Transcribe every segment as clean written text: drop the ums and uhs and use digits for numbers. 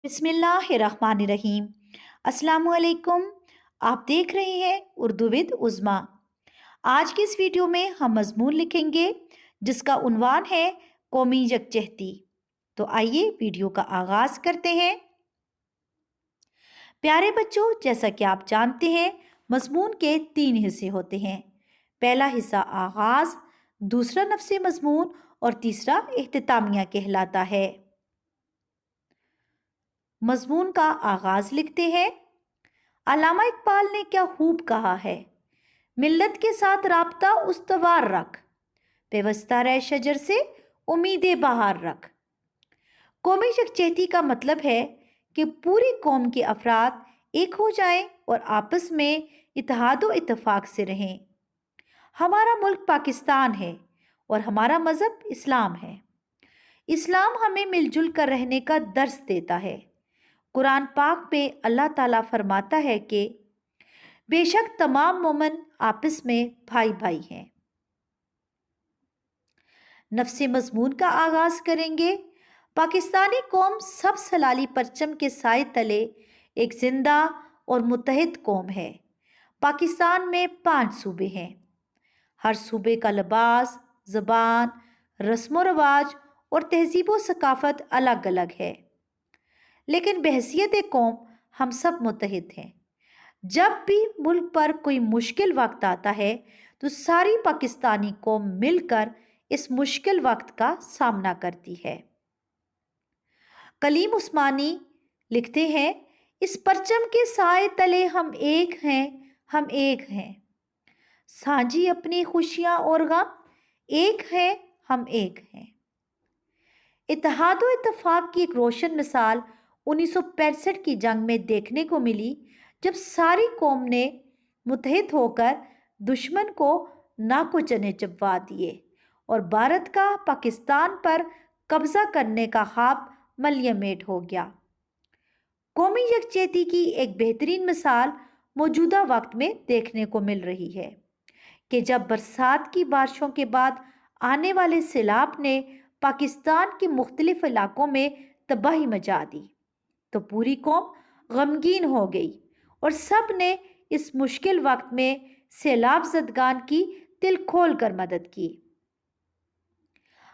बिस्मिल्लाहिर्रहमानिर्रहीम। अस्सलाम वालेकुम। आप देख रहे हैं उर्दू विद उज़्मा। आज की इस वीडियो में हम मज़मून लिखेंगे जिसका उन्वान है कौमी यकजहती। तो आइए वीडियो का आगाज़ करते हैं। प्यारे बच्चों, जैसा कि आप जानते हैं मज़मून के 3 हिस्से होते हैं। पहला हिस्सा आगाज़, दूसरा नफ्से मज़मून और तीसरा इख्तितामिया कहलाता है। मज़मून का आगाज़ लिखते हैं। अल्लामा इकबाल ने क्या खूब कहा है, मिल्लत के साथ राब्ता उस्तवार रख, पेवस्ता रह शजर से उम्मीदें बहार रख। कौमी यकजहती का मतलब है कि पूरी कौम के अफराद एक हो जाएं और आपस में इत्तेहाद व इत्तेफाक से रहें। हमारा मुल्क पाकिस्तान है और हमारा मज़हब इस्लाम है। इस्लाम हमें मिलजुल कर रहने का दर्स देता है। कुरान पाक में अल्लाह ताला फरमाता है कि बेशक तमाम मोमिन आपस में भाई भाई हैं। नफ्से मज़मून का आगाज़ करेंगे। पाकिस्तानी कौम सब सलाली परचम के साए तले एक जिंदा और मुत्तहिद कौम है। पाकिस्तान में 5 सूबे हैं। हर सूबे का लिबास, ज़बान, रस्म व रवाज और तहजीब व सकाफ़त अलग अलग है, लेकिन बहैसियत कौम हम सब मुत्तहिद हैं। जब भी मुल्क पर कोई मुश्किल वक्त आता है तो सारी पाकिस्तानी कौम मिलकर इस मुश्किल वक्त का सामना करती है। कलीम उस्मानी लिखते हैं, इस परचम के साए तले हम एक हैं, हम एक हैं, साझी अपनी खुशियां और गम, एक है हम एक हैं। इत्तेहाद व इत्तेफाक की एक रोशन मिसाल 1965 की जंग में देखने को मिली, जब सारी कौम ने मुत्तहिद होकर दुश्मन को नाको चने चबवा दिए और भारत का पाकिस्तान पर कब्जा करने का ख्वाब मलियामेट हो गया। कौमी यकजहती की एक बेहतरीन मिसाल मौजूदा वक्त में देखने को मिल रही है कि जब बरसात की बारिशों के बाद आने वाले सैलाब ने पाकिस्तान के मुख्तलिफ इलाकों में तबाही मचा दी तो पूरी कौम गमगीन हो गई और सब ने इस मुश्किल वक्त में सैलाब ज़दगान की दिल खोल कर मदद की।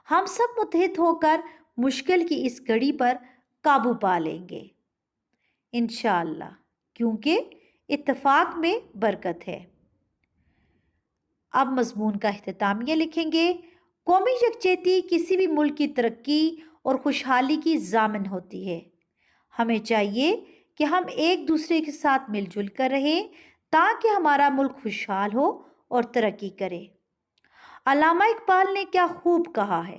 हम सब मुत्तहिद होकर मुश्किल की इस घड़ी पर काबू पा लेंगे इंशाअल्लाह, क्योंकि इत्तेफाक में बरकत है। अब मज़मून का इख्तितामिया लिखेंगे। कौमी यकजहती किसी भी मुल्क की तरक्की और खुशहाली की ज़ामिन होती है। हमें चाहिए कि हम एक दूसरे के साथ मिलजुल कर रहें ताकि हमारा मुल्क खुशहाल हो और तरक्की करे। अल्लामा इकबाल ने क्या खूब कहा है,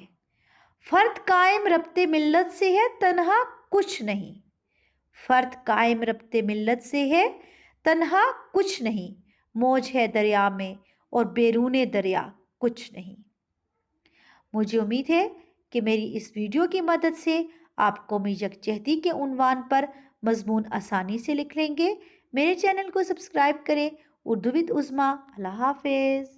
फ़र्द कायम रब्ते मिल्लत से है तन्हा कुछ नहीं, फ़र्द कायम रब्ते मिल्लत से है तन्हा कुछ नहीं, मौज है दरिया में और बैरूने दरिया कुछ नहीं। मुझे उम्मीद है कि मेरी इस वीडियो की मदद से आप कौमी यकजहती के उन्वान पर मज़मून आसानी से लिख लेंगे। मेरे चैनल को सब्सक्राइब करें। उर्दू विद उज़्मा। अल्लाह हाफ़िज़।